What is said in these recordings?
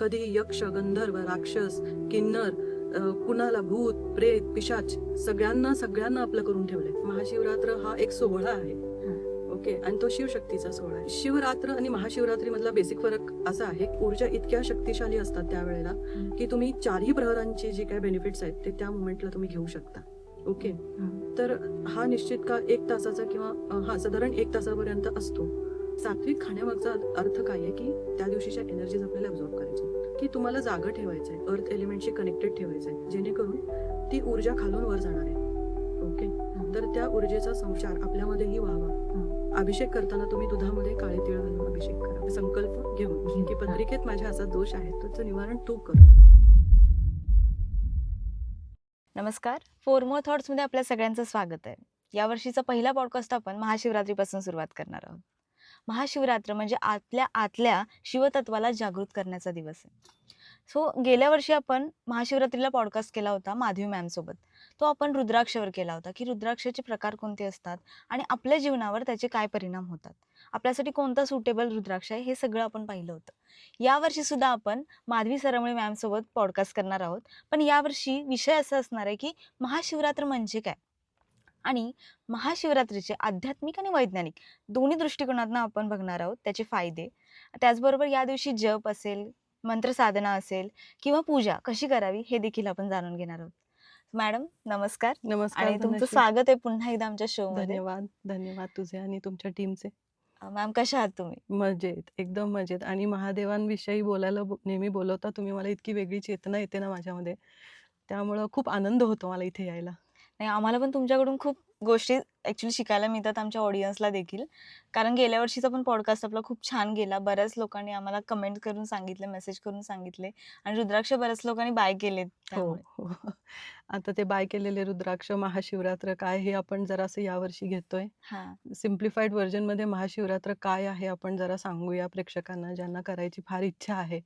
कधी यक्ष, गंधर्व, राक्षस, किन्नर, कुणाला भूत, प्रेत, पिशाच सगळ्यांना आपलं करून ठेवलंय. महाशिवरात्र हा एक सोहळा आहे. ओके, आणि तो शिवशक्तीचा सोहळा आहे. शिवरात्र आणि महाशिवरात्री मधला बेसिक फरक असा आहे, ऊर्जा इतक्या शक्तिशाली असतात त्यावेळेला की तुम्ही चारही प्रहरांचे जे काही बेनिफिट्स आहेत ते त्या मोमेंटला तुम्ही घेऊ शकता. ओके, तर हा निश्चित का 1 तासाचा किंवा साधारण 1 तासापर्यंत असतो. सात्विक खाण्यामागचा अर्थ काय आहे की त्या दिवशीच्या एनर्जीज आपल्याला अब्झॉर्ब करायची, की तुम्हाला जागा ठेवायचं आहे, अर्थ एलिमेंटशी कनेक्टेड ठेवायचं आहे, जेणेकरून ती ऊर्जा खालून वर जाणार आहे. ओके, तर त्या ऊर्जेचा संचार आपल्यामध्येही व्हावा. अभिषेक करताना तुम्ही दुधामध्ये काळे तीळ घालून अभिषेक करा, संकल्प घेऊन की पत्रिकेत माझ्या असा दोष आहे, त्याचं निवारण तू कर. नमस्कार. फोर मोर थॉट्समध्ये आपल्या सगळ्यांचं स्वागत आहे. यावर्षीचा पहिला पॉडकास्ट आपण महाशिवरात्रीपासून सुरुवात करणार आहोत. महाशिवरात्र म्हणजे आतल्या शिवतत्वाला जागृत करण्याचा दिवस आहे. गेल्या वर्षी आपण महाशिवरात्रीला पॉडकास्ट केला होता माधवी मॅमसोबत. तो आपण रुद्राक्षावर केला होता की रुद्राक्षाचे प्रकार कोणते असतात आणि आपल्या जीवनावर त्याचे काय परिणाम होतात, आपल्यासाठी कोणता सुटेबल रुद्राक्ष आहे, हे सगळं आपण पाहिलं होतं. यावर्षी सुद्धा आपण माधवी सरमळे मॅमसोबत पॉडकास्ट करणार आहोत. पण यावर्षी विषय असा असणार आहे की महाशिवरात्र म्हणजे काय आणि महाशिवरात्रीचे आध्यात्मिक आणि वैज्ञानिक दोन्ही दृष्टिकोनातून आपण बघणार आहोत, त्याचे फायदे. त्याचबरोबर या दिवशी जप असेल, मंत्र साधना असेल किंवा पूजा कशी करावी हे देखील आपण जाणून घेणार आहोत. मॅडम नमस्कार. नमस्कार आणि तुमचं धनश्री. स्वागत आहे पुन्हा एकदा आमच्या शो मध्ये. धन्यवाद तुझे आणि तुमच्या टीमचे. मॅम कशा आहात तुम्ही? मजेत, एकदम मजेत. आणि महादेवांविषयी बोलायला नेहमी बोलवता तुम्ही. मला इतकी वेगळी चेतना येते ना माझ्यामध्ये, त्यामुळं खूप आनंद होतो मला इथे यायला. नाही, आम्हाला पण तुमच्याकडून खूप गोष्टी ॲक्च्युअली शिकायला मिळतात, आमच्या ऑडियन्सला देखील. कारण गेल्या वर्षीचा पण पॉडकास्ट आपला खूप छान गेला. बऱ्याच लोकांनी आम्हाला कमेंट करून सांगितले, मेसेज करून सांगितले आणि रुद्राक्ष बऱ्याच लोकांनी बाय केलेत हो, त्यामुळे. हो. आता ते बाय केलेले रुद्राक्ष महाशिवरात्र काय हे आपण जरासं यावर्षी घेतोय. हां. सिम्प्लिफाईड व्हर्जनमध्ये महाशिवरात्र काय आहे आपण जरा सांगूया प्रेक्षकांना, ज्यांना करायची फार इच्छा आहे.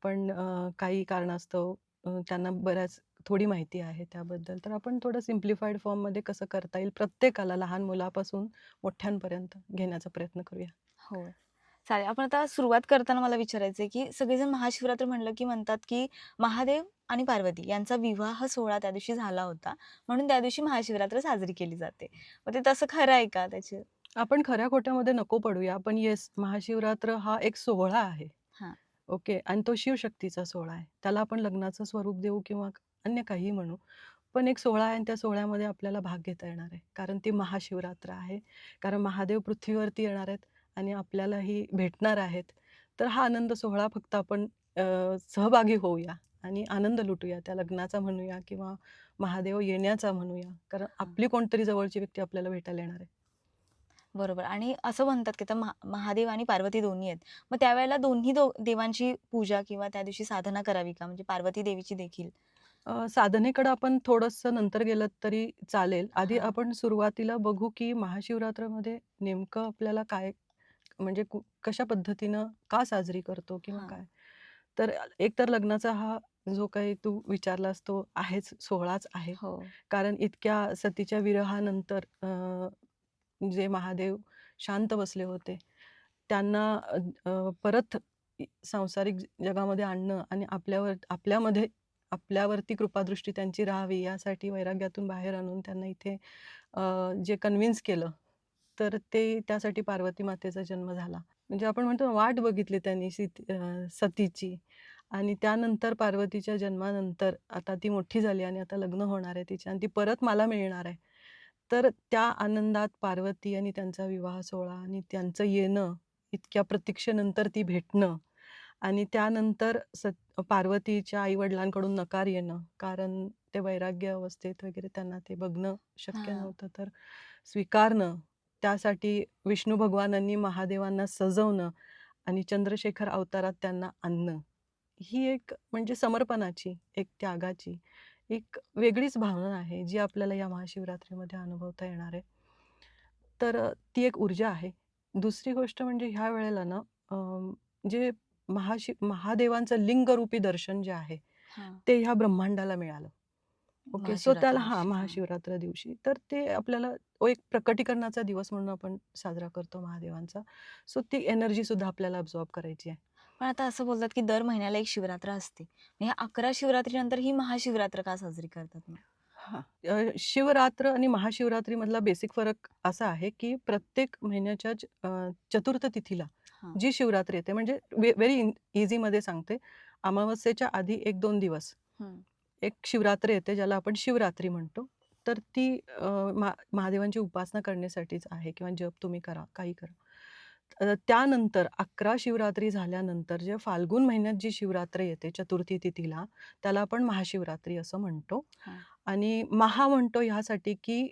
पण काही कारणास्तव त्यांना बऱ्याच थोडी माहिती आहे त्याबद्दल. तर आपण थोडं सिम्प्लिफाईड फॉर्ममध्ये कसं करता येईल प्रत्येकाला, लहान मुलापासून मोठ्यांपर्यंत घेण्याचा प्रयत्न करूया. हो. चालेल. आपण आता सुरुवात करताना मला विचारायचं आहे, की सगळेजण महाशिवरात्र म्हणलं की म्हणतात, की महादेव आणि पार्वती यांचा विवाह सोहळा त्या दिवशी झाला होता. म्हणून त्या दिवशी महाशिवरात्र साजरी केली जाते. मग ते तसं खरं आहे का त्याचे? आपण खऱ्या-खोट्यामध्ये नको पडूया. पण येस, महाशिवरात्र हा एक सोहळा आहे. हां. ओके, आणि तो शिवशक्तीचा सोहळा आहे. त्याला आपण लग्नाचं स्वरूप देऊ किंवा अन्य काहीही म्हणू. पण एक सोहळा आहे आणि त्या सोहळ्यामध्ये आपल्याला भाग घेता येणार आहे. कारण ती महाशिवरात्र आहे. कारण महादेव पृथ्वीवरती येणार आहेत आणि आपल्यालाही भेटणार आहेत. तर हा आनंद सोहळा फक्त आपण सहभागी होऊया आणि आनंद लुटूया. त्या लग्नाचा म्हणूया किंवा महादेव येण्याचा म्हणूया. कारण आपली कोणतरी जवळची व्यक्ती आपल्याला भेटायला येणार आहे. बरोबर. आणि असं म्हणतात, की आता महादेव आणि पार्वती दोन्ही आहेत. मग त्यावेळेला दोन्ही देवांची पूजा किंवा त्या दिवशी साधना करावी का? म्हणजे पार्वती देवीची देखील? साधनेकडे आपण थोडंसं नंतर गेलं तरी चालेल. आधी हां. आपण सुरुवातीला बघू, की महाशिवरात्रमध्ये नेमकं आपल्याला काय, म्हणजे कशा पद्धतीनं का साजरी करतो किंवा हां. काय? तर एक तर लग्नाचा हा जो काही तू विचारलास तो आहेच, सोहळाच आहे. हो. कारण इतक्या सतीच्या विरहानंतर जे महादेव शांत बसले होते, त्यांना परत सांसारिक जगामध्ये आणणं आणि आपल्यावरती कृपादृष्टी त्यांची राहावी यासाठी वैराग्यातून बाहेर आणून त्यांना इथे जे कन्व्हिन्स केलं, तर ते त्यासाठी पार्वती मातेचा जन्म झाला. म्हणजे आपण म्हणतो ना, वाट बघितली त्यांनी सतीची. आणि त्यानंतर पार्वतीच्या जन्मानंतर आता ती मोठी झाली आणि आता लग्न होणार आहे तिचे आणि ती परत मला मिळणार आहे. तर त्या आनंदात पार्वती आणि त्यांचा विवाह सोहळा आणि त्यांचं येणं, इतक्या प्रतीक्षेनंतर ती भेटणं आणि त्यानंतर पार्वतीच्या आई-वडिलांकडून नकार येणं, कारण ते वैराग्य अवस्थेत वगैरे त्यांना ते बघणं शक्य हां. नव्हतं. तर स्वीकारणं, त्यासाठी विष्णू भगवानांनी महादेवांना सजवणं आणि चंद्रशेखर अवतारात त्यांना आणणं. ही एक म्हणजे समर्पणाची, एक त्यागाची, एक वेगळीच भावना आहे, जी आपल्याला या महाशिवरात्रीमध्ये अनुभवता येणार आहे. तर ती एक ऊर्जा आहे. दुसरी गोष्ट म्हणजे ह्या वेळेला ना, जे महादेवांचं लिंगरूपी दर्शन जे आहे, हां. ते ह्या ब्रह्मांडाला मिळालं. ओके. सो महाशिवरात्री त्याला हां, दिवशी. हां. महाशिवरात्र दिवशी. तर ते आपल्याला तो एक प्रकटीकरणाचा दिवस म्हणून आपण साजरा करतो महादेवांचा. सो ती एनर्जी सुद्धा आपल्याला अब्सॉर्ब करायची आहे. पण आता असं बोलतात की दर महिन्याला एक शिवरात्र असते. मग ह्या 11 शिवरात्रीनंतर ही महाशिवरात्र का साजरी करतात मग? हां. शिवरात्र आणि महाशिवरात्रीमधला बेसिक फरक असा आहे, की प्रत्येक महिन्याच्या चतुर्थ तिथीला हां. जी शिवरात्री येते म्हणजे व्हेरी ईझीमध्ये सांगते. अमावस्येच्या आधी 1-2 दिवस हं. एक शिवरात्र येते ज्याला आपण शिवरात्री म्हणतो. तर ती महादेवांची उपासना करण्यासाठीच आहे किंवा जप तुम्ही करा, काही करा. त्यानंतर 11 शिवरात्री झाल्यानंतर जे फाल्गुन महिन्यात जी शिवरात्र येते चतुर्थी तिथीला, त्याला आपण महाशिवरात्री असं म्हणतो. हां. आणि महा म्हणतो ह्यासाठी की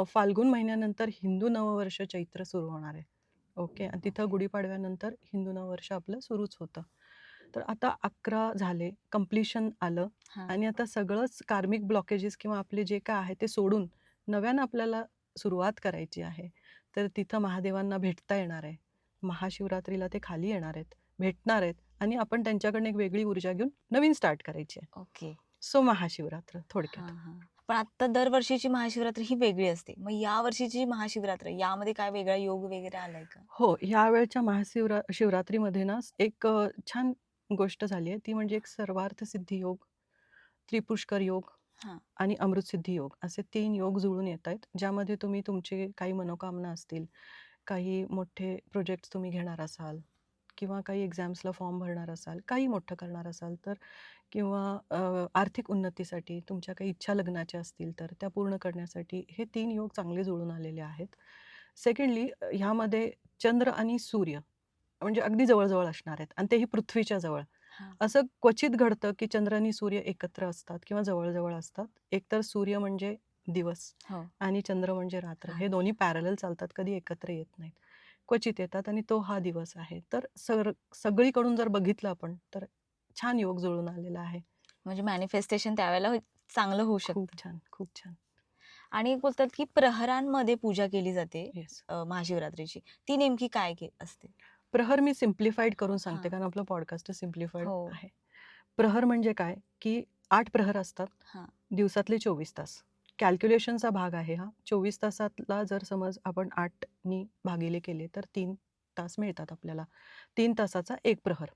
फाल्गुन महिन्यानंतर हिंदू नववर्ष चैत्र सुरू होणार आहे. ओके. आणि तिथं ओके. गुढीपाडव्यानंतर हिंदू नववर्ष आपलं सुरूच होतं. तर आता 11 झाले, कंप्लीशन आलं हां. आणि आता सगळंच कार्मिक ब्लॉकेजेस किंवा आपले जे काय आहे ते सोडून नव्यानं आपल्याला सुरुवात करायची आहे. तर तिथं महादेवांना भेटता येणार आहे. महाशिवरात्रीला ते खाली येणार आहेत, भेटणार आहेत आणि आपण त्यांच्याकडनं एक वेगळी ऊर्जा घेऊन नवीन स्टार्ट करायची आहे. ओके. सो महाशिवरात्र थोडक्यात. हां, हां. पण आता दरवर्षीची महाशिवरात्री ही वेगळी असते. मग या वर्षीची महाशिवरात्र यामध्ये काय वेगळा योग वगैरे आलाय का? हो, ह्यावेळच्या शिवरात्रीमध्ये ना एक छान गोष्ट झाली आहे. ती म्हणजे एक सर्वार्थ सिद्धी योग, त्रिपुष्कर योग हां. आणि अमृतसिद्धी योग असे 3 योग जुळून येतायत. ज्यामध्ये तुम्ही तुमचे काही मनोकामना असतील, काही मोठे प्रोजेक्ट्स तुम्ही घेणार असाल किंवा काही एक्झाम्सला फॉर्म भरणार असाल, काही मोठं करणार असाल तर किंवा आर्थिक उन्नतीसाठी तुमच्या काही इच्छा लग्नाच्या असतील तर त्या पूर्ण करण्यासाठी हे 3 योग चांगले जुळून आलेले आहेत. सेकंडली ह्यामध्ये चंद्र आणि सूर्य म्हणजे अगदी जवळ-जवळ असणार आहेत आणि तेही पृथ्वीच्या जवळ. हां. असं क्वचित घडतं की चंद्र आणि सूर्य एकत्र असतात किंवा जवळ-जवळ असतात. एकतर सूर्य म्हणजे दिवस हो. आणि चंद्र म्हणजे रात्र. हे दोन्ही पॅरलल चालतात, कधी एकत्र येत नाहीत. क्वचित येतात आणि तो हा दिवस आहे. तर सगळीकडून जर बघितलं आपण तर छान योग जुळून आलेला आहे. म्हणजे मॅनिफेस्टेशन त्यावेळेला चांगलं होऊ खूप शकतं. छान, खूप छान. आणि एक बोलतात की प्रहरांमध्ये पूजा केली जाते येस. महाशिवरात्रीची. ती नेमकी काय असते? प्रहर मी सिम्प्लिफाईड करून सांगते हां. कारण आपलं पॉडकास्ट सिम्प्लिफाईड हो. आहे. प्रहर म्हणजे काय, की 8 प्रहर असतात. हां. दिवसातले 24 तास. कॅल्क्युलेशनचा भाग आहे हा. 24 तासातला जर समज आपण 8 नी भागिले केले तर 3 तास मिळतात आपल्याला. 3 तासाचा 1 प्रहर.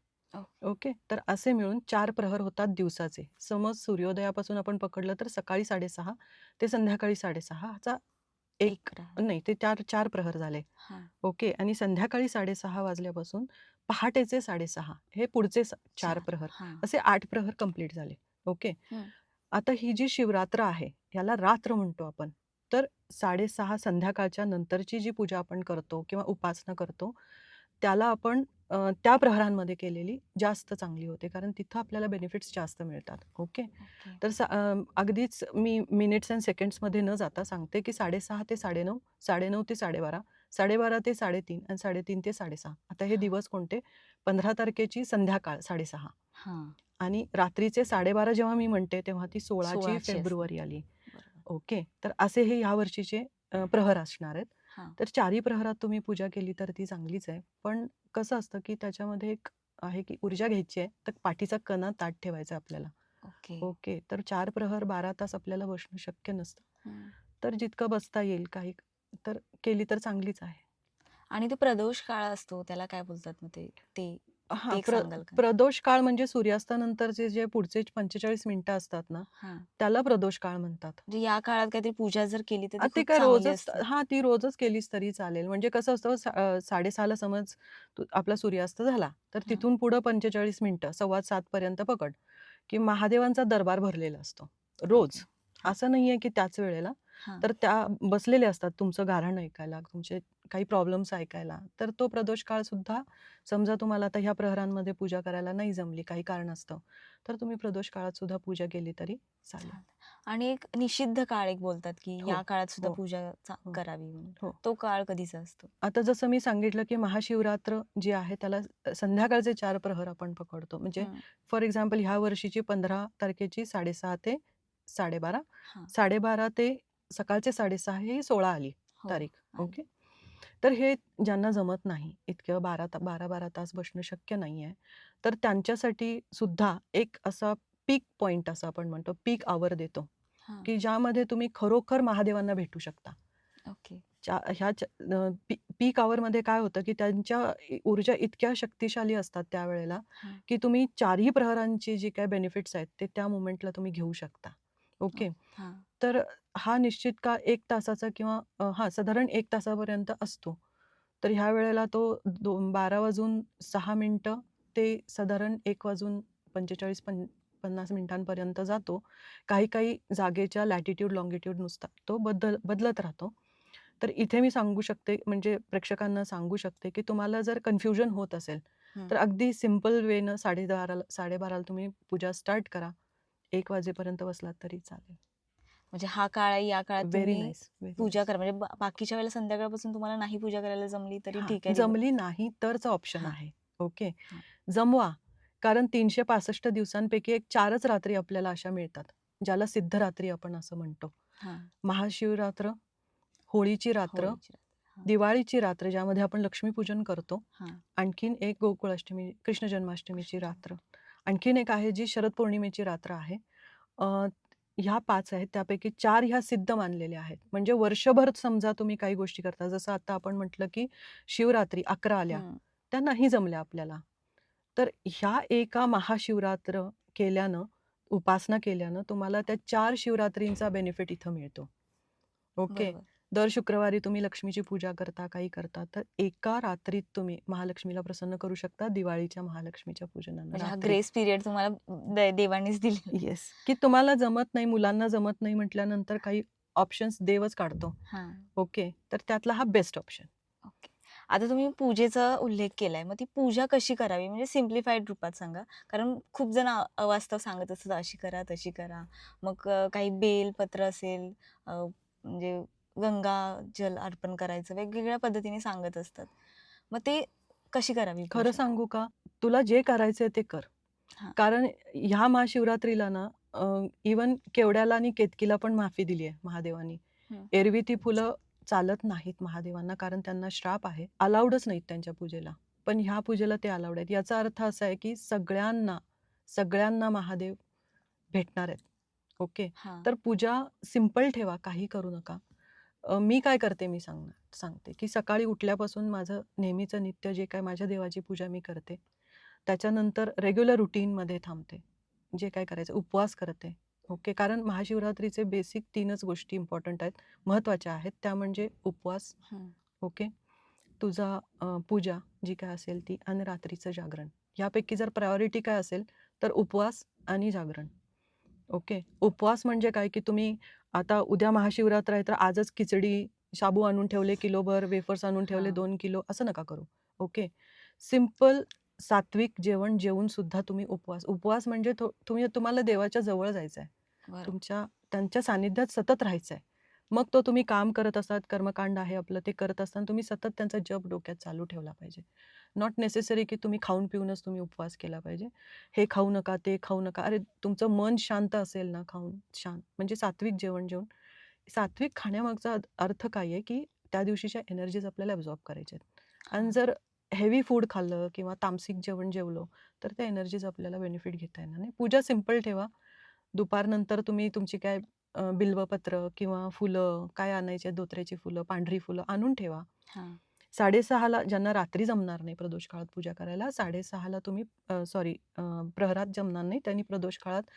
ओके. तर असे मिळून 4 प्रहर होतात दिवसाचे. समज सूर्योदयापासून आपण पकडलं तर सकाळी 6:30 ते संध्याकाळी 6:30 चा एक प्रहर. नाही ते 4 प्रहर झाले. हां. ओके. आणि संध्याकाळी 6:30 वाजल्यापासून पहाटेचे 6:30 हे पुढचे 4 प्रहर. हां. असे 8 प्रहर कंप्लीट झाले. ओके. हं. आता ही जी शिवरात्र आहे, याला रात्र म्हणतो आपण. तर 6:30 संध्याकाळच्या नंतरची जी पूजा आपण करतो किंवा उपासना करतो, त्याला आपण त्या प्रहरांमध्ये केलेली जास्त चांगली होते. कारण तिथं आपल्याला बेनिफिट्स जास्त मिळतात. ओके. ओके. तर अगदीच मी मिनिट्स अँड सेकंड्समध्ये न जाता सांगते, की 6:30 ते 9:30, 9:30 ते 12:30, 12:30 ते 3:30 आणि 3:30 ते 6:30. आता हे हां. दिवस कोणते? 15 तारखेची संध्याकाळ 6:30 हां. आणि रात्रीचे 12:30 जेव्हा मी म्हणते, तेव्हा ती 16ची 16ची असते. फेब्रुवारी आली. बरोबर. ओके. तर असे हे ह्या वर्षीचे प्रहर असणार आहेत. हां. तर 4ही प्रहरात तुम्ही पूजा केली तर ती चांगलीच आहे. पण कसं असतं, की त्याच्यामध्ये एक आहे, की ऊर्जा घ्यायची आहे, तर पाठीचा कणा ताठ ठेवायचा आपल्याला. ओके. ओके. तर 4 प्रहर 12 तास आपल्याला बसणं शक्य नसतं. हं. तर जितकं बसता येईल काही तर केली तर चांगलीच आहे. आणि तो प्रदोष काळ असतो त्याला काय बोलतात मग ते? ते हां, ते एक सांगाल का? प्रदोष काळ म्हणजे सूर्यास्तानंतरचे जे पुढचे 45 मिनिटं असतात ना, हां. त्याला प्रदोष काळ म्हणतात. म्हणजे या काळात काहीतरी पूजा जर केली तर ती ते खूप काय चांगली रोजच असते. हां, ती रोजच केलीच तरी चालेल. म्हणजे कसं असतं 6:30ला समज आपला सूर्यास्त झाला, तर हां. तिथून पुढं 45 मिनिटं, 6:15 पर्यंत पकड, की महादेवांचा दरबार भरलेला असतो. रोज. ओके. हां. असं नाहीये की त्याच वेळेला. हां. तर त्या बसलेले असतात तुमचं गाऱ्हाण ऐकायला, तुमचे काही प्रॉब्लेम्स ऐकायला. तर तो प्रदोष काळ सुद्धा समजा तुम्हाला आता ह्या प्रहरांमध्ये पूजा करायला नाही जमली काही कारणास्तव, तर तुम्ही प्रदोष काळात सुद्धा पूजा केली तरी चालेल. चालतं. आणि एक निषिद्ध काळ एक बोलतात की हो, या काळात सुद्धा हो, पूजा हो, करावी म्हणून. हो. तो काळ कधीचा असतो? आता जसं मी सांगितलं, की महाशिवरात्र जी आहे त्याला संध्याकाळचे 4 प्रहर आपण पकडतो. म्हणजे हं. फॉर एक्झाम्पल ह्या वर्षीची 15 तारखेची 6:30 ते 12:30, हां. 12:30 ते सकाळचे 6:30 ही 16 आली हो. तारीख. आली. ओके. तर हे ज्यांना जमत नाही, इतकं 12-12 तास बसणं शक्य नाहीये. तर त्यांच्यासाठी सुद्धा एक असा पीक पॉइंट असं आपण म्हणतो, पीक आवर देतो, हां. की ज्यामध्ये तुम्ही खरोखर महादेवांना भेटू शकता. ओके. ह्या पीक आवरमध्ये काय होतं, की त्यांच्या ऊर्जा इतक्या शक्तिशाली असतात त्यावेळेला, हां. की तुम्ही 4ही प्रहरांची जी काही बेनिफिट्स आहेत, ते त्या मोमेंटला तुम्ही घेऊ शकता. ओके. हां. तर हा निश्चित का 1 तासाचा किंवा साधारण 1 तासापर्यंत असतो. तर ह्या वेळेला तो 12 वाजून 6 मिनिटं ते साधारण 1 वाजून 45 50 मिनिटांपर्यंत जातो. काही-काही जागेच्या लॅटिट्यूड, लाँगिट्यूडनुसार तो बदलत राहतो. तर इथे मी सांगू शकते म्हणजे प्रेक्षकांना सांगू शकते, की तुम्हाला जर कन्फ्युजन होत असेल, हं. तर अगदी सिंपल वेनं 12:30ला तुम्ही पूजा स्टार्ट करा. 1 वाजेपर्यंत बसलात तरी चालेल. म्हणजे हा काळ आहे, या काळात व्हेरी तुम्ही नाईस, व्हेरी पूजा नाईस. करा. म्हणजे बाकीच्या वेळेला संध्याकाळपासून तुम्हाला नाही पूजा करायला जमली तरी हां, ठीक आहे जमली नाही तरचा ऑप्शन हां, आहे. ओके. हां, जमवा. कारण 365 दिवसांपैकी एक 4च रात्री आपल्याला अशा मिळतात, ज्याला सिद्धरात्री आपण असं म्हणतो. हां. महाशिवरात्र, होळीची रात्र, होळीची रात्र. हां, दिवाळीची रात्र ज्यामध्ये आपण लक्ष्मीपूजन करतो. हां. आणखीन एक गोकुळाष्टमी, कृष्ण जन्माष्टमीची कृष्ण रात्र. आणखीन एक आहे जी शरद पौर्णिमेची रात्र आहे. अ, ह्या 5 आहेत. त्यापैकी 4 ह्या सिद्ध मानलेल्या आहेत. म्हणजे वर्षभर समजा तुम्ही काही गोष्टी करता. जसं आता आपण म्हटलं, की शिवरात्री 11 आल्या. हं. त्या नाही जमल्या आपल्याला. तर ह्या एका महाशिवरात्र केल्यानं, उपासना केल्यानं तुम्हाला त्या 4 शिवरात्रींचा बेनिफिट इथं मिळतो. ओके. बरोबर. दर शुक्रवारी तुम्ही लक्ष्मीची पूजा करता, काही करता, तर एका रात्रीत तुम्ही महालक्ष्मीला प्रसन्न करू शकता दिवाळीच्या महालक्ष्मीच्या पूजनानं म्हणजे हा रात्री. ग्रेस पिरियड तुम्हाला देवानीच दिलेला आहे. येस. की तुम्हाला जमत नाही, मुलांना जमत नाही म्हटल्यानंतर काही ऑप्शन्स देवच काढतो. हां. ओके. तर त्यातला हा बेस्ट ऑप्शन. ओके. आता तुम्ही पूजेचा उल्लेख केलाय. मग ती पूजा कशी करावी? म्हणजे सिम्प्लिफाईड रूपात सांगा. कारण खूप जण अवास्तव सांगत असतात, अशी करा, तशी करा. मग काही बेलपत्र असेल, म्हणजे गंगाजल अर्पण करायचं, वेगवेगळ्या पद्धतीने सांगत असतात. मग ते कशी करावी खरं पूजा? सांगू का? तुला जे करायचंय ते कर. हां. कारण ह्या महाशिवरात्रीला ना इव्हन केवड्याला आणि केतकीला पण माफी दिली आहे महादेवानी. हं. एरवी ती फुलं चालत नाहीत महादेवांना कारण त्यांना श्राप आहे. अलाउडच नाहीत त्यांच्या पूजेला. पण ह्या पूजेला ते अलाउड आहेत. याचा अर्थ असा आहे, की सगळ्यांना महादेव भेटणार आहेत. ओके. हां. तर पूजा सिंपल ठेवा, काही करू नका. मी काय करते मी सांगते, की सकाळी उठल्यापासून माझं नेहमीचं नित्य जे काही माझ्या देवाची पूजा मी करते. त्याच्यानंतर रेग्युलर रुटीनमध्ये थांबते. जे काय करायचं उपवास करते. ओके. कारण महाशिवरात्रीचे बेसिक 3च गोष्टी इम्पॉर्टंट आहेत, महत्त्वाच्या आहेत. त्या म्हणजे उपवास, हं. ओके. तुझा पूजा जी काय असेल ती आणि रात्रीचं जागरण. यापैकी जर प्रायोरिटी काय असेल, तर उपवास आणि जागरण. ओके. उपवास म्हणजे काय, की तुम्ही आता उद्या महाशिवरात्र आहे, तर आजच खिचडी, शाबू आणून ठेवले किलोभर, वेफर्स आणून ठेवले हां. 2 किलो, असं नका करू. ओके. सिंपल सात्विक जेवण जेवून सुद्धा तुम्ही उपवास म्हणजे तुम्हाला देवाच्या जवळ जायचं आहे. बरोबर. त्यांच्या सानिध्यात सतत राहायचं आहे. मग तो तुम्ही काम करत असतात, कर्मकांड आहे आपलं, ते करत असताना तुम्ही सतत त्यांचा जप डोक्यात चालू ठेवला पाहिजे. नॉट नेसेसरी की तुम्ही खाऊन पिऊनच तुम्ही उपवास केला पाहिजे. हे खाऊ नका, ते खाऊ नका. अरे, तुमचं मन शांत असेल ना खाऊन शांत म्हणजे सात्विक जेवण जेवून सात्विक खाण्यामागचा अर्थ काय आहे, की त्या दिवशीच्या एनर्जीज आपल्याला अब्झॉर्ब करायच्या आहेत. आणि हां. जर हेवी फूड खाल्लं किंवा तामसिक जेवण जेवलो, तर त्या एनर्जीज आपल्याला बेनिफिट घेता येणार नाही. पूजा सिंपल ठेवा. दुपारनंतर तुम्ही तुमची काय बिल्वपत्र किंवा फुलं काय आणायची धोत्र्याची फुलं, पांढरी फुलं आणून ठेवा. हां. 6:30ला ज्यांना रात्री जमणार नाही प्रदोष काळात पूजा करायला, 6:30ला तुम्ही प्रहरात जमणार नाही, त्यांनी प्रदोष काळात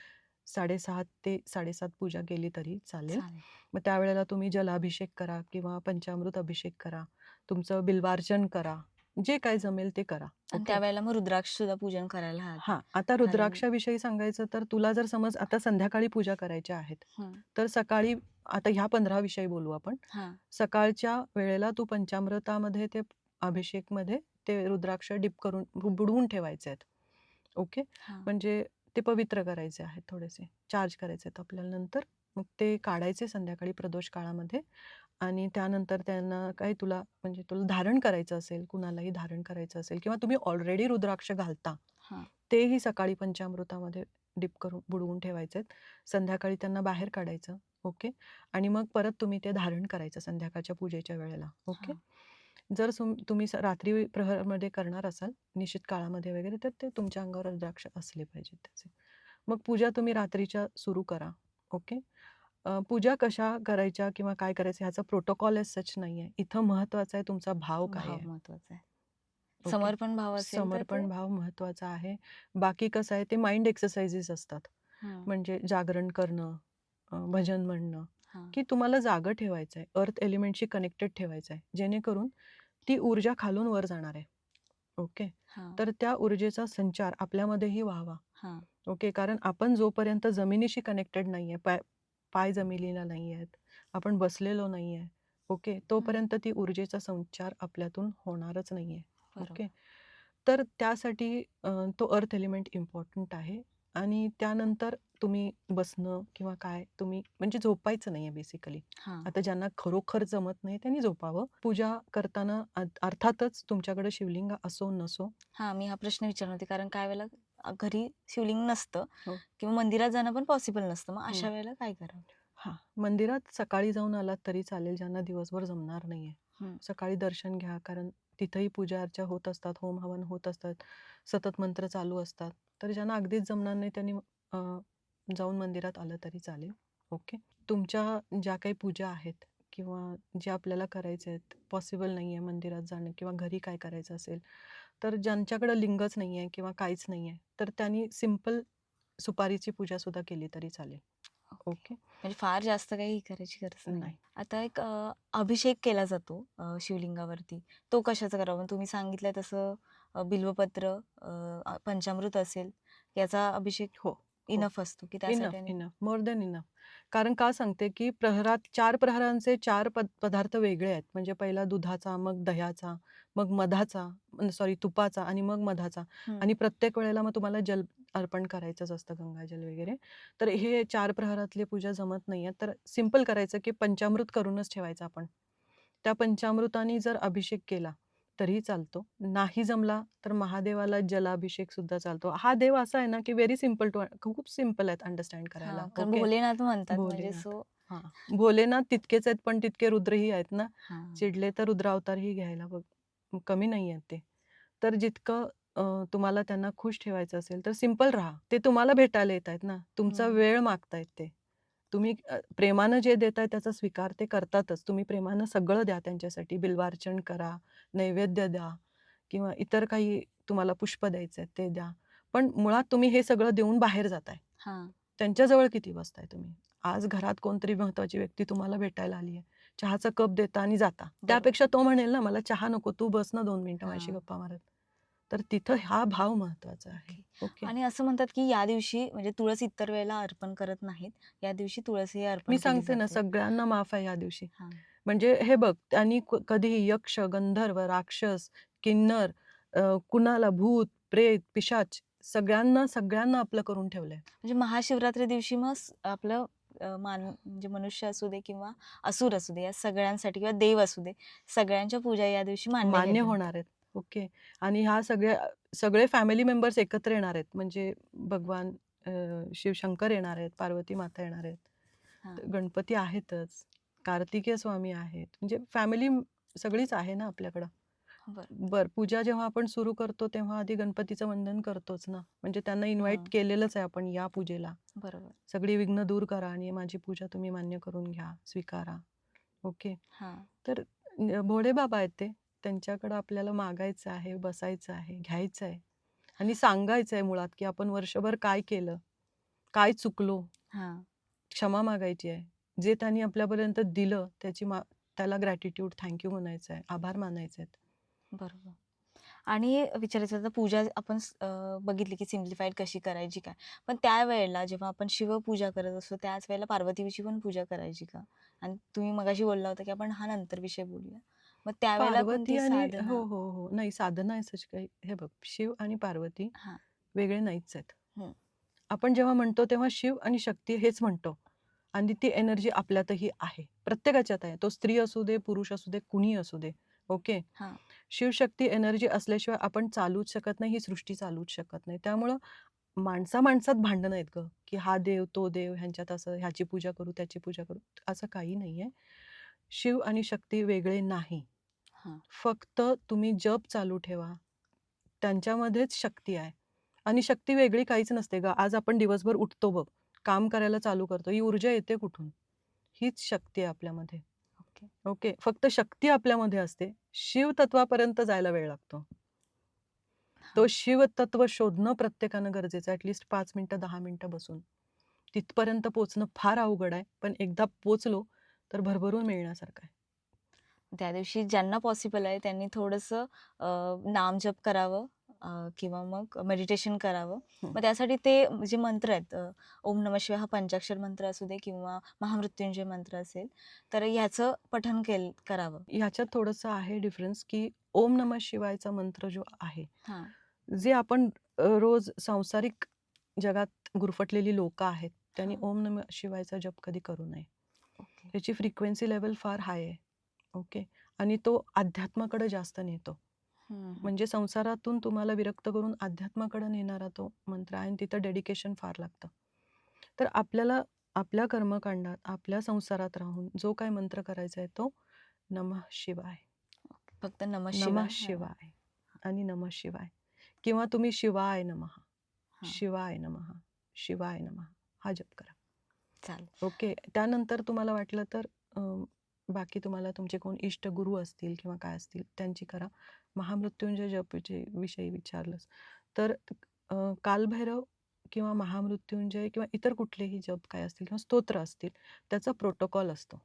6:30 ते 7:30 पूजा केली तरी चालेल. चालेल. मग त्यावेळेला तुम्ही जलाभिषेक करा किंवा पंचामृत अभिषेक करा, तुमचं बिल्वार्चन करा, जे काही जमेल ते करा. आणि ओके. त्यावेळेला मग रुद्राक्ष सुद्धा पूजन करायला हवं. हां, आता कारण रुद्राक्षाविषयी सांगायचं तर तुला जर समज आता संध्याकाळी पूजा करायच्या आहेत, हं. तर सकाळी आता ह्या 15 विषयी बोलू आपण. हां. सकाळच्या वेळेला तू पंचामृतामध्ये ते अभिषेकमध्ये ते रुद्राक्ष डिप करून बुडवून ठेवायचे आहेत. ओके. हां. म्हणजे ते पवित्र करायचे आहेत थोडेसे, चार्ज करायचे आहेत आपल्याला नंतर. मग ते काढायचे संध्याकाळी प्रदोष काळामध्ये आणि त्यानंतर त्यांना काही तुला धारण करायचं असेल, कुणालाही धारण करायचं असेल किंवा तुम्ही ऑलरेडी रुद्राक्ष घालता, हां. तेही सकाळी पंचामृतामध्ये डिप करून बुडवून ठेवायचे आहेत. संध्याकाळी त्यांना बाहेर काढायचं. ओके. आणि मग परत तुम्ही ते धारण करायचं संध्याकाळच्या पूजेच्या वेळेला. ओके. हां. जर तुम्ही रात्री प्रहरमध्ये करणार असाल, निश्चित काळामध्ये वगैरे, तर ते तुमच्या अंगावर रुद्राक्ष असले पाहिजेत त्याचे. मग पूजा तुम्ही रात्रीच्या सुरू करा. ओके. पूजा कशा करायच्या किंवा काय करायचं ह्याचा प्रोटोकॉल एज सच नाहीये. इथं महत्वाचा आहे तुमचा भाव काय भाव आहे. महत्वाचा आहे. ओके. समर्पण भाव असेल तर ते समर्पण भाव महत्वाचा आहे. बाकी कसं आहे ते माइंड एक्सरसाइजेस असतात. हं, म्हणजे जागरण करणं, भजन म्हणणं, हां, की तुम्हाला जागं ठेवायचं आहे. अर्थ एलिमेंटशी कनेक्टेड ठेवायचं आहे. जेणेकरून ती ऊर्जा खालून वर जाणार आहे. ओके. हां, तर त्या ऊर्जेचा संचार आपल्यामध्येही व्हावा. हां, ओके. कारण आपण जोपर्यंत जमिनीशी कनेक्टेड नाहीये, पाय पाय जमिनीला नाही आहेत, आपण बसलेलो नाहीये, ओके, हं, तोपर्यंत ती ऊर्जेचा संचार आपल्यातून होणारच नाहीये. ओके. बरोबर. तर त्यासाठी तो अर्थ एलिमेंट इम्पॉर्टंट आहे आणि त्यानंतर तुम्ही बसणं किंवा काय तुम्ही म्हणजे झोपायचं नाहीये बेसिकली. हां, आता ज्यांना खरोखर जमत नाही त्यांनी झोपावं. पूजा करताना अर्थातच तुमच्याकडे शिवलिंग असो नसो. हां, मी हा प्रश्न विचारणार होते कारण काही वेळेला घरी शिवलिंग नसतं हो. किंवा मंदिरात जाणं पण पॉसिबल नसतं. मग हं. अशा वेळेला काय करावं? हां, मंदिरात सकाळी जाऊन आलात तरी चालेल, ज्यांना दिवसभर जमणार नाहीये. हं, सकाळी दर्शन घ्या, कारण तिथंही पूजा अर्चा होत असतात, होम हवन होत असतात, सतत मंत्र चालू असतात. तर ज्यांना अगदीच जमणार नाही त्यांनी अ, जाऊन मंदिरात आलं तरी चालेल. ओके. तुमच्या ज्या काही पूजा आहेत किंवा ज्या आपल्याला करायच्या आहेत, पॉसिबल नाहीये मंदिरात जाणं किंवा घरी काय करायचं असेल, तर ज्यांच्याकडे लिंगच नाहीये किंवा काहीच नाहीये, तर त्यांनी सिंपल सुपारीची पूजासुद्धा केली तरी चालेल. ओके. ओके. म्हणजे फार जास्त काही करायची गरज नाही. नाही. आता एक अभिषेक केला जातो शिवलिंगावरती. तो कशाचा करावा? तुम्ही सांगितलंय तसं बिल्वपत्र, पंचामृत असेल, याचा अभिषेक हो, हो. इनफ असतो, की त्यासाठी इनफ, आणि इनफ. More than enough. कारण का सांगते, की प्रहरात 4 प्रहरांचे 4 पदार्थ वेगळे आहेत. म्हणजे पहिला दुधाचा, मग दह्याचा, मग मधाचा, सॉरी तुपाचा आणि मग मधाचा. हं, आणि प्रत्येक वेळेला मग तुम्हाला जल अर्पण करायचंच असतं, गंगाजल वगैरे. तर हे 4 प्रहरातली पूजा जमत नाहीये. तर सिंपल करायचं, की पंचामृत करूनच ठेवायचं आपण. त्या पंचामृताने जर अभिषेक केला तरीही चालतो. नाही जमला तर महादेवाला जलाभिषेक सुद्धा चालतो. हा देव असा आहे ना, की व्हेरी सिंपल टू खूप सिंपल आहेत अंडरस्टँड करायला. हां, कारण ओके. भोलेनाथ म्हणतात म्हणजे भोलेनाथ. सो हां. भोलेनाथ तितकेच आहेत, पण तितके रुद्रही आहेत ना. हां, चिडले तर रुद्रावतारही घ्यायला बघ कमी नाही आहेत ते. तर जितकं तुम्हाला त्यांना खुश ठेवायचं असेल, तर सिंपल राहा. ते तुम्हाला भेटायला येतायत ना. तुमचा हं, वेळ मागतायत ते. तुम्ही प्रेमानं जे देताय त्याचा स्वीकार ते करतातच. तुम्ही प्रेमानं सगळं द्या त्यांच्यासाठी. बिल्वार्चन करा, नैवेद्य द्या किंवा इतर काही तुम्हाला पुष्प द्यायचं आहे ते द्या. पण मुळात तुम्ही हे सगळं देऊन बाहेर जाताय. हां, त्यांच्याजवळ किती बसताय तुम्ही? आज घरात कोणतरी महत्वाची व्यक्ती तुम्हाला भेटायला आली आहे. चहाचा कप देता आणि जाता. बरोबर. त्यापेक्षा तो म्हणेल ना, "मला चहा नको, तू बस ना 2 मिनिटं माझ्याशी हां, गप्पा मारत." तर तिथं हा भाव महत्वाचा आहे. ओके. ओके. आणि असं म्हणतात, की या दिवशी म्हणजे तुळस इतर वेळेला अर्पण करत नाहीत. या दिवशी तुळसही मी अर्पण केली सांगते ना, जाते. सगळ्यांना माफ आहे या दिवशी. हां, म्हणजे हे बघ, त्यांनी कधीही यक्ष, गंधर्व, राक्षस, किन्नर, कुणाला भूत, प्रेत, पिशाच सगळ्यांना सगळ्यांना आपलं करून ठेवलंय. म्हणजे महाशिवरात्री दिवशी मग आपलं म्हणजे मनुष्य असू दे किंवा असुर असू दे, या सगळ्यांसाठी किंवा देव असू दे, सगळ्यांच्या पूजा या दिवशी मान्य मान्य केल्या होणार जातात. आहेत. ओके. आणि ह्या सगळे फॅमिली मेंबर्स एकत्र येणार आहेत. म्हणजे भगवान शिवशंकर येणार आहेत, पार्वती माता येणार आहेत. हां, तर गणपती आहेतच, कार्तिकेय स्वामी आहेत. म्हणजे फॅमिली सगळीच आहे ना आपल्याकडं. बरं. पूजा जेव्हा आपण सुरू करतो तेव्हा आधी गणपतीचं वंदन करतोच ना. म्हणजे त्यांना इन्व्हाईट हं, केलेलंच आहे आपण या पूजेला. बरोबर. सगळी विघ्न दूर करा आणि माझी पूजा तुम्ही मान्य करून घ्या, स्वीकारा. ओके. हां, तर भोळेबाबा आहेत ते. त्यांच्याकडं आपल्याला मागायचं आहे, बसायचं आहे, घ्यायचं आहे आणि सांगायचं आहे मुळात, की आपण वर्षभर काय केलं, काय चुकलो, हां, क्षमा मागायची आहे. जे त्यांनी आपल्यापर्यंत दिलं त्याला ग्रॅटिट्यूड, थँक यू म्हणायचं आहे, आभार मानायचे आहेत. बरोबर. आणि विचारायचं होतं पूजा आपण बघितली की सिम्प्लिफाईड कशी करायची काय. पण त्यावेळेला जेव्हा आपण शिवपूजा करत असतो त्याच वेळेला पार्वतीची पण पूजा करायची का? आणि तुम्ही मगाशी बोलला होता की आपण हा नंतर विषय बोलूया. मग त्यावेळेला पार्वती कोणती आणि साधना? हो, हो, हो. नाही साधना असंच काही हे बघ, शिव आणि पार्वती हां, वेगळे नाहीच आहेत. हं, आपण जेव्हा म्हणतो तेव्हा शिव आणि शक्ती हेच म्हणतो आणि ती एनर्जी आपल्यातही आहे. प्रत्येकाच्यात आहे. तो स्त्री असू दे, पुरुष असू दे, कुणीही असू दे. ओके. हां, शिवशक्ती एनर्जी असल्याशिवाय आपण चालूच शकत नाही, ही सृष्टी चालूच शकत नाही. त्यामुळं माणसा-माणसात भांडणं आहेत गं, की हा देव, तो देव, ह्यांच्यात असं, ह्याची पूजा करू, त्याची पूजा करू. असं काही नाहीये. शिव आणि शक्ती वेगळे नाही. हां, फक्त तुम्ही जप चालू ठेवा. त्यांच्यामध्येच शक्ती आहे आणि शक्ती वेगळी काहीच नसते गं. आज आपण दिवसभर उठतो बघ, काम करायला चालू करतो. ही ऊर्जा येते कुठून? हीच शक्ती आहे आपल्यामध्ये. ओके. ओके. फक्त शक्ती आपल्यामध्ये असते. शिवतत्वापर्यंत जायला वेळ लागतो. तो हां. शिवतत्व शोधणं प्रत्येकानं गरजेचं आहे. ॲटलीस्ट 5 मिनिटं, 10 मिनिटं बसून. तिथपर्यंत पोहोचणं फार अवघड आहे. पण एकदा पोहोचलो तर भरभरून मिळण्यासारखं आहे. त्या दिवशी ज्यांना पॉसिबल आहे त्यांनी थोडंसं नामजप करावं, किंवा मग मेडिटेशन करावं. हं. मग त्यासाठी ते जे मंत्र आहेत, ओम नमः शिवाय हा पंचाक्षर मंत्र असू दे किंवा महामृत्युंजय मंत्र असेल, तर ह्याचं पठण करावं. ह्याच्यात थोडंसं आहे डिफरन्स, की ओम नमः शिवायचा मंत्र जो आहे, हां. जे आपण रोज सांसारिक जगात गुरफटलेली लोकं आहेत, त्यांनी हां. ओम नमः शिवायचा जप कधी करू नये. ओके. त्याची फ्रिक्वेन्सी लेव्हल फार हाय आहे. ओके. आणि तो अध्यात्माकडे जास्त नेतो. हं, हं. म्हणजे संसारातून तुम्हाला विरक्त करून अध्यात्माकडे नेणारा तो मंत्र आहे आणि तिथं डेडिकेशन फार लागतं. तर आपल्याला आपल्या कर्मकांडात, आपल्या संसारात राहून जो काही मंत्र करायचा आहे तो नमः शिवाय, फक्त नमः नमः शिवाय. हां. शिवाय आणि नमः शिवाय किंवा तुम्ही शिवाय नमः, हां. शिवाय नमः, शिवाय नमः हा जप करा. चालेल. ओके. त्यानंतर तुम्हाला वाटलं तर बाकी तुम्हाला तुमचे कोण इष्टगुरु असतील किंवा काय असतील त्यांची करा. महामृत्युंजय जपचे विषयी विचारलंस तर कालभैरव किंवा महामृत्युंजय किंवा इतर कुठलेही जप काय असतील किंवा स्तोत्र असतील त्याचा प्रोटोकॉल असतो,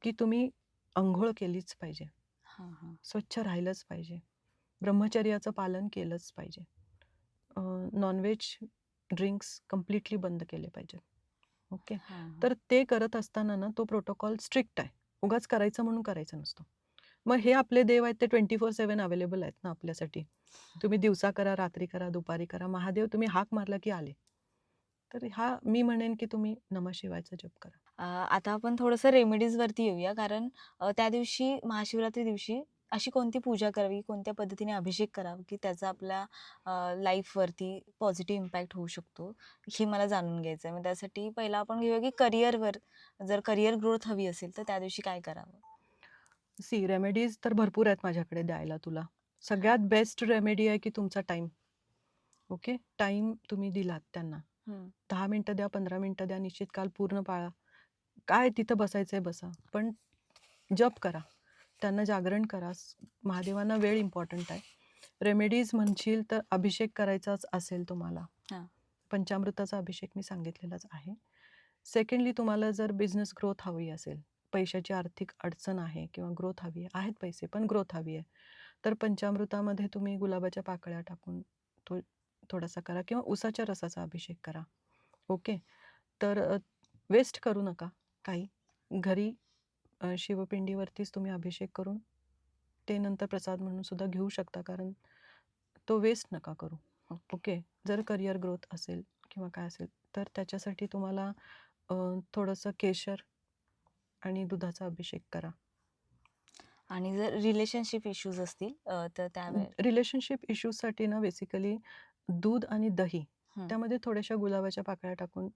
की तुम्ही अंघोळ केलीच पाहिजे, हां, हां. स्वच्छ राहिलंच पाहिजे, ब्रह्मचर्याचं पालन केलंच पाहिजे, नॉनव्हेज ड्रिंक्स कम्प्लिटली बंद केले पाहिजे. ओके. हां, हां. तर ते करत असताना ना तो प्रोटोकॉल स्ट्रिक्ट आहे. उगाच करायचं म्हणून करायचं नसतो. मग हे आपले देव आहेत ते 24/7 अवेलेबल आहेत ना आपल्यासाठी. तुम्ही दिवसा करा, रात्री करा, दुपारी करा. महादेव तुम्ही हाक मारला की आले. तर हा मी म्हणेन की तुम्ही नमः शिवायचा जप करा. आता आपण थोडंसं रेमेडीजवरती येऊया, कारण त्या दिवशी महाशिवरात्री दिवशी अशी कोणती पूजा करावी, कोणत्या पद्धतीने अभिषेक करावा, की त्याचा आपल्या लाईफवरती पॉझिटिव्ह इम्पॅक्ट होऊ शकतो, हे मला जाणून घ्यायचं आहे. मग त्यासाठी पहिला आपण घेऊया, की करिअरवर जर करिअर ग्रोथ हवी असेल, तर त्या दिवशी काय करावं? सी रेमेडीज तर भरपूर आहेत माझ्याकडे द्यायला तुला. हां. सगळ्यात बेस्ट रेमेडी आहे की तुमचा टाईम. ओके. टाईम तुम्ही दिलात त्यांना. हं. 10 मिनिटं द्या, 15 मिनिटं द्या, निश्चित काल पूर्ण पाळा. काय तिथं बसायचंय बसा. पण जप करा. त्यांना जागरण करा. महादेवांना वेळ इम्पॉर्टंट आहे. रेमेडीज म्हणशील तर अभिषेक करायचाच असेल तुम्हाला. हां. पंचामृताचा अभिषेक मी सांगितलेलाच आहे. सेकंडली तुम्हाला जर बिझनेस ग्रोथ हवी असेल, पैशाची आर्थिक अडचण आहे किंवा ग्रोथ हवी आहे, आहेत पैसे पण ग्रोथ हवी आहे, तर पंचामृतामध्ये तुम्ही गुलाबाच्या पाकळ्या टाकून तो थोडासा करा किंवा उसाच्या रसाचा अभिषेक करा. ओके. तर वेस्ट करू नका काही. घरी शिवपिंडीवरतीच तुम्ही अभिषेक करून ते नंतर प्रसाद म्हणून सुद्धा घेऊ शकता, कारण तो वेस्ट नका करू. ओके. जर करिअर ग्रोथ असेल किंवा काय असेल तर त्याच्यासाठी तुम्हाला थोडंसं केशर आणि दुधाचा अभिषेक करा. आणि जर रिलेशनशिप इश्यूज असतील, तर त्यावेळेस रिलेशनशिप इश्यूजसाठी ना बेसिकली दूध आणि दही हं. त्यामध्ये थोड्याशा गुलाबाच्या पाकळ्या टाकून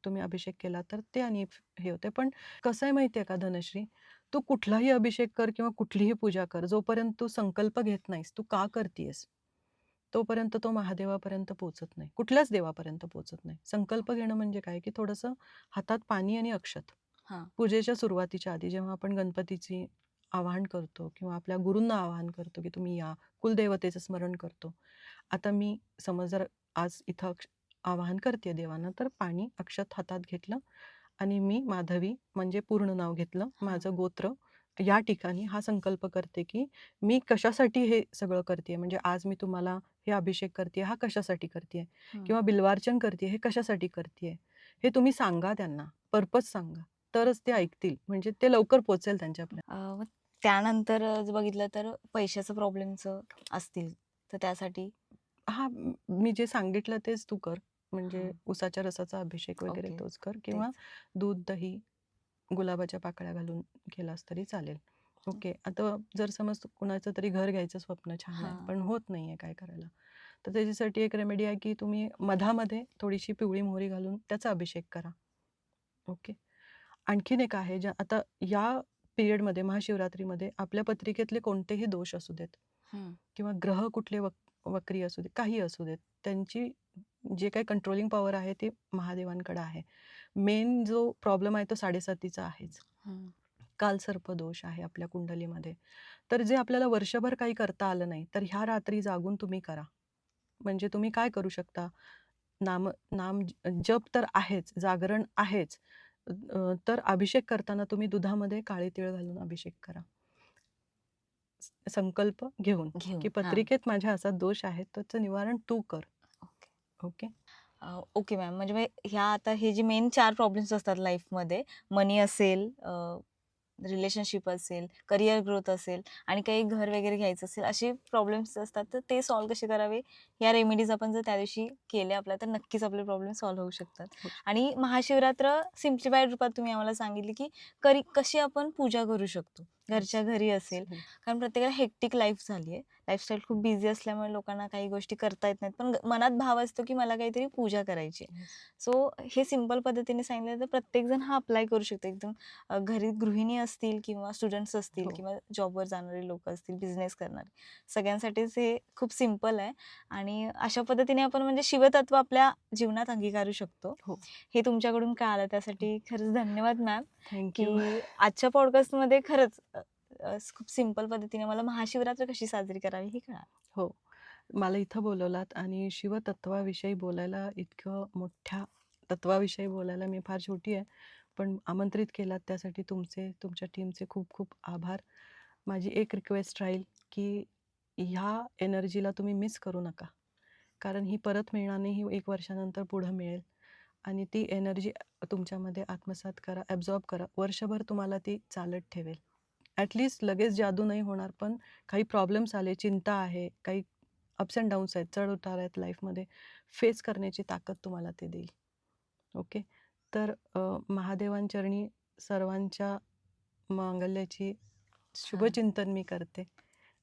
तुम्ही अभिषेक केला तर ते आणि हे होते. पण कसं आहे माहिती आहे का धनश्री, तू कुठलाही अभिषेक कर किंवा कुठलीही पूजा कर, जोपर्यंत तू संकल्प घेत नाहीस, तू का करतीयस, तोपर्यंत तो महादेवापर्यंत पोहोचत नाही, कुठल्याच देवापर्यंत पोहोचत नाही. संकल्प घेणं म्हणजे काय, की थोडंसं हातात पाणी आणि अक्षत हां. पूजेच्या सुरुवातीच्या आधी जेव्हा आपण गणपतीची आवाहन करतो किंवा आपल्या गुरूंना आवाहन करतो, की तुम्ही या, कुलदेवतेचं स्मरण करतो. आता मी समज जर आज इथं आवाहन करते देवांना, तर पाणी अक्षत हातात घेतलं आणि मी माधवी म्हणजे पूर्ण नाव घेतलं, हां. माझं गोत्र या ठिकाणी हा संकल्प करते, की मी कशासाठी हे सगळं करते, म्हणजे आज मी तुम्हाला हे अभिषेक करते हा कशासाठी करते हं. किंवा बिल्वार्चन करते हे कशासाठी करते, हे तुम्ही सांगा त्यांना, पर्पज सांगा, तरच ते ऐकतील, म्हणजे ते लवकर पोहोचेल त्यांच्यापर्यंत. मग त्यानंतर जर बघितलं तर पैशाचं प्रॉब्लेमचं असतील, तर त्यासाठी? हां, मी जे सांगितलं तेच तू कर. म्हणजे हां. उसाच्या रसाचा अभिषेक वगैरे ओके. तोच कर किंवा तेच. दूध, दही, गुलाबाच्या पाकळ्या घालून केलास तरी चालेल. ओके. आता जर समज कुणाचं तरी घर घ्यायचं स्वप्न छान आहे, हां. पण होत नाहीये काय करायला? तर त्याच्यासाठी एक रेमेडी आहे, की तुम्ही मधामध्ये थोडीशी पिवळी मोहरी घालून त्याचा अभिषेक करा. ओके. आणखीन एक आहे, ज्या आता या पिरियडमध्ये महाशिवरात्रीमध्ये आपल्या पत्रिकेतले कोणतेही दोष असू देत हं. किंवा ग्रह कुठले वक्री असू देत, काही असू देत, त्यांची जे काही कंट्रोलिंग पॉवर आहे ती महादेवांकडे आहे. मेन जो प्रॉब्लेम आहे तो 7.5 आहेच. हं. कालसर्प दोष आहे आपल्या कुंडलीमध्ये. तर जे आपल्याला वर्षभर काही करता आलं नाही, तर ह्या रात्री जागून तुम्ही करा. म्हणजे तुम्ही काय करू शकता? नाम नाम जप तर आहेच, जागरण आहेच. तर अभिषेक करताना तुम्ही दुधामध्ये काळे तीळ घालून अभिषेक करा. संकल्प घेऊन, की घेऊन. हां. पत्रिकेत माझ्या असा दोष आहे, त्याचं निवारण तू कर. ओके. ओके. Okay ma'am. म्हणजे ह्या आता हे जे मेन 4 प्रॉब्लेम्स असतात लाईफमध्ये, मनी असेल, रिलेशनशिप असेल, करियर ग्रोथ असेल आणि काही घर वगैरे घ्यायचं असेल, असे प्रॉब्लेम्स असतात. तर ते सॉल्व्ह कसे करावे, या रेमेडीज आपण जर त्या दिवशी केल्या आपल्या, तर नक्कीच आपले प्रॉब्लेम सॉल्व्ह होऊ शकतात. हो. आणि महाशिवरात्र सिम्प्लिफाईड रूपात तुम्ही आम्हाला सांगितली, की कशी आपण पूजा करू शकतो. घरच्या घरी असेल, कारण प्रत्येकाला हेक्टिक लाईफ झाली आहे. लाईफस्टाईल खूप बिझी असल्यामुळे लोकांना काही गोष्टी करता येत नाहीत. पण मनात भाव असतो, की मला काहीतरी पूजा करायची आहे. Yes. सो हे सिंपल पद्धतीने सांगितलं तर प्रत्येकजण हा अप्लाय करू शकतो. एकदम घरी गृहिणी असतील किंवा स्टुडंट्स असतील हो. किंवा जॉबवर जाणारे लोक असतील, बिझनेस करणारे, सगळ्यांसाठीच हे खूप सिंपल आहे. आणि अशा पद्धतीने आपण म्हणजे शिवतत्व आपल्या जीवनात अंगीकारू शकतो. हो. हे तुमच्याकडून कळालं, त्यासाठी खरंच धन्यवाद मॅम. Thank you. की आजच्या पॉडकास्टमध्ये खरंच खूप सिंपल पद्धतीने मला महाशिवरात्र कशी साजरी करावी हे कळालं. हो. मला इथं बोलवलात आणि शिवतत्वाविषयी बोलायला, इतकं मोठ्या तत्वाविषयी बोलायला मी फार छोटी आहे. पण आमंत्रित केलात त्यासाठी तुमच्या टीमचे खूप खूप आभार. माझी एक रिक्वेस्ट राहील, की ह्या एनर्जीला तुम्ही मिस करू नका. कारण ही परत मिळणार नाही, ही 1 वर्षानंतर पुढं मिळेल. आणि ती एनर्जी तुमच्यामध्ये आत्मसात करा, ॲब्झॉर्ब करा. वर्षभर तुम्हाला ती चालत ठेवेल. लगेच जादू नाही होणार, पण काही प्रॉब्लेम्स आले, चिंता आहे, काही अप्स अँड डाऊन्स आहेत, चढ-उतार आहेत लाईफमध्ये, फेस करण्याची ताकद तुम्हाला ते देईल. ओके. तर महादेवांचरणी सर्वांच्या मांगल्याची शुभचिंतन मी करते.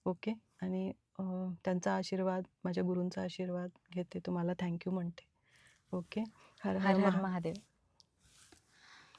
ओके. आणि त्यांचा आशीर्वाद, माझ्या गुरूंचा आशीर्वाद घेते. तुम्हाला थँक म्हणते. ओके. हर हर हर हर महादेव.